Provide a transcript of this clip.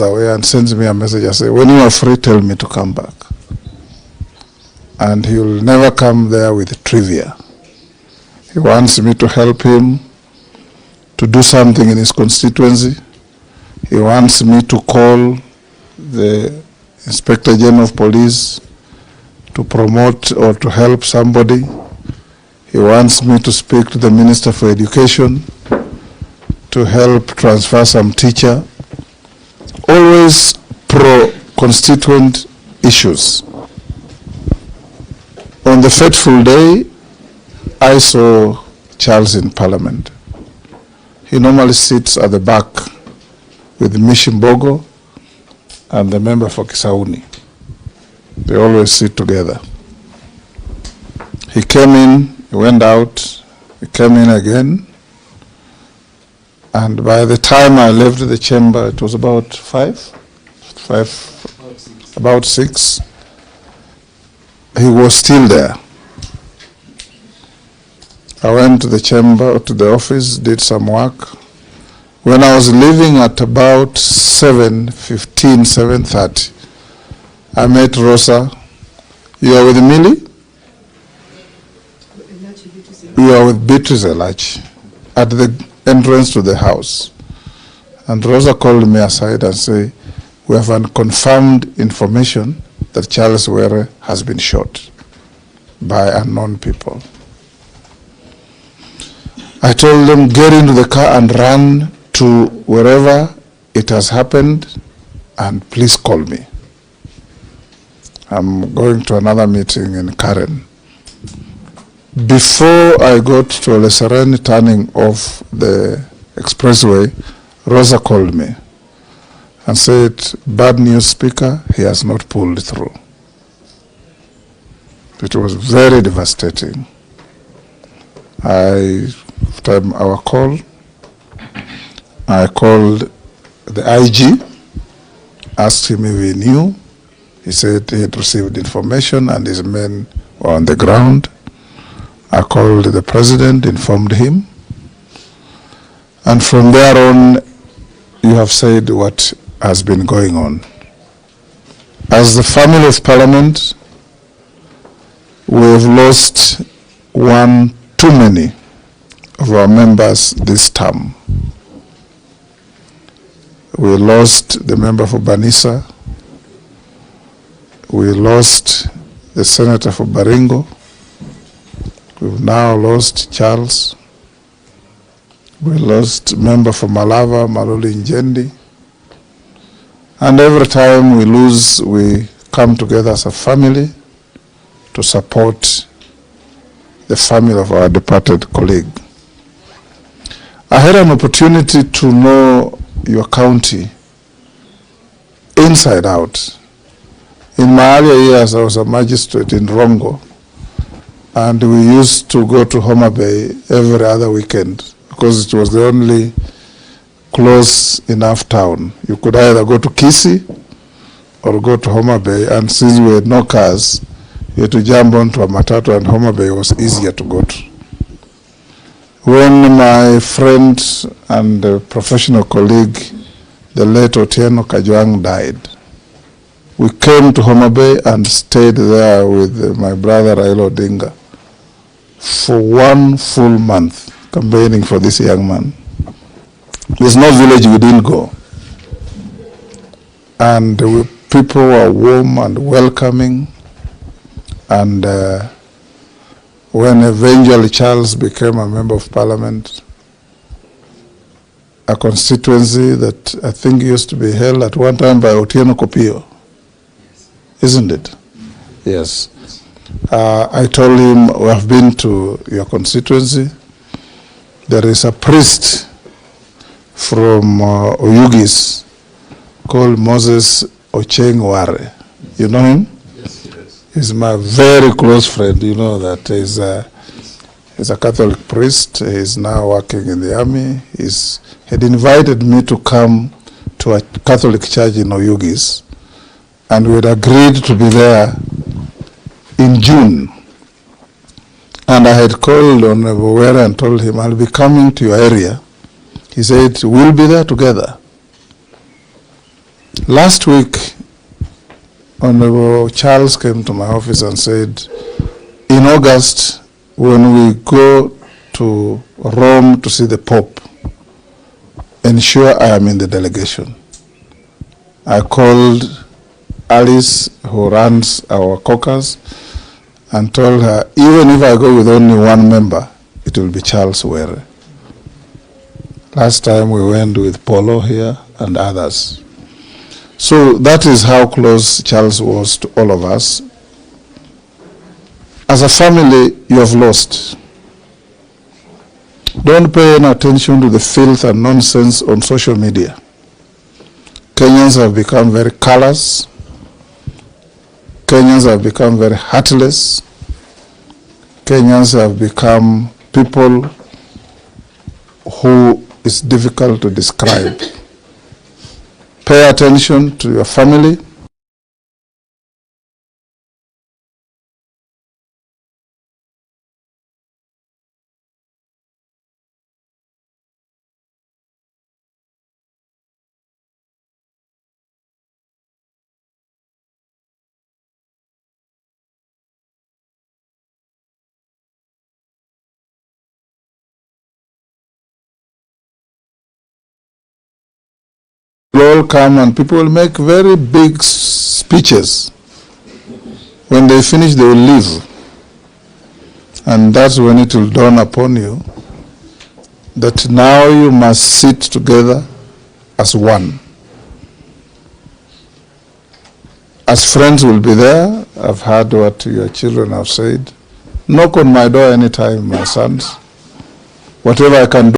away and sends me a message. I say, when you are free, tell me to come back. And he will never come there with trivia. He wants me to help him to do something in his constituency. He wants me to call the Inspector General of Police to promote or to help somebody. He wants me to speak to the Minister for Education to help transfer some teacher. Always pro-constituent issues. On the fateful day, I saw Charles in Parliament. He normally sits at the back with Mishimbogo and the member for Kisauni. They always sit together. He came in, he went out, he came in again, and by the time I left the chamber, it was about about six. He was still there. I went to the chamber, to the office, did some work. When I was leaving at about 7:15, 7:30, I met Rosa. You are with Millie? You are with Beatrice Elachi at the entrance to the house. And Rosa called me aside and said, we have unconfirmed information that Charles Were has been shot by unknown people. I told them, get into the car and run to wherever it has happened, and please call me. I'm going to another meeting in Karen. Before I got to Leseren turning off the expressway, Rosa called me and said, bad news, Speaker, he has not pulled through. It was very devastating. After our call, I called the IG, asked him if he knew. He said he had received information and his men were on the ground. I called the president, informed him. And from there on, you have said what has been going on. As the family of Parliament, we have lost one too many of our members this term. We lost the member for Banisa. We lost the senator for Baringo. We've now lost Charles. We lost member for Malava, Maloli Njendi. And every time we lose, we come together as a family to support the family of our departed colleague. I had an opportunity to know your county inside out. In my earlier years, I was a magistrate in Rongo, and we used to go to Homabay every other weekend because it was the only close enough town. You could either go to Kisii or go to Homabay, and since we had no cars, you had to jump onto a matatu, and Homabay was easier to go to. When my friend and professional colleague, the late Otieno Kajwang, died, we came to Homabay and stayed there with my brother Raila Odinga for 1 full month campaigning for this young man. There's no village we didn't go. And people were warm and welcoming. And when eventually Charles became a member of Parliament, a constituency that I think used to be held at one time by Otieno Kopio, isn't it? Yes. I told him, we have been to your constituency. There is a priest from Oyugis called Moses Ocheng Ware. You know him? Yes, yes. He's my very close friend. You know that he's a Catholic priest. He's now working in the army. He had invited me to come to a Catholic church in Oyugis, and we had agreed to be there in June. And I had called on Were and told him, I'll be coming to your area. He said, we'll be there together. Last week, Honorable Charles came to my office and said, in August, when we go to Rome to see the Pope, ensure I am in the delegation. I called Alice, who runs our caucus, and told her, even if I go with only one member, it will be Charles Were. Last time we went with Polo here and others. So that is how close Charles was to all of us. As a family, you have lost. Don't pay any attention to the filth and nonsense on social media. Kenyans have become very callous. Kenyans have become very heartless. Kenyans have become people who is difficult to describe. Pay attention to your family. Will all come and people will make very big speeches. When they finish, they will leave. And that's when it will dawn upon you that now you must sit together as one. As friends will be there. I've heard what your children have said. Knock on my door anytime, my sons. Whatever I can do.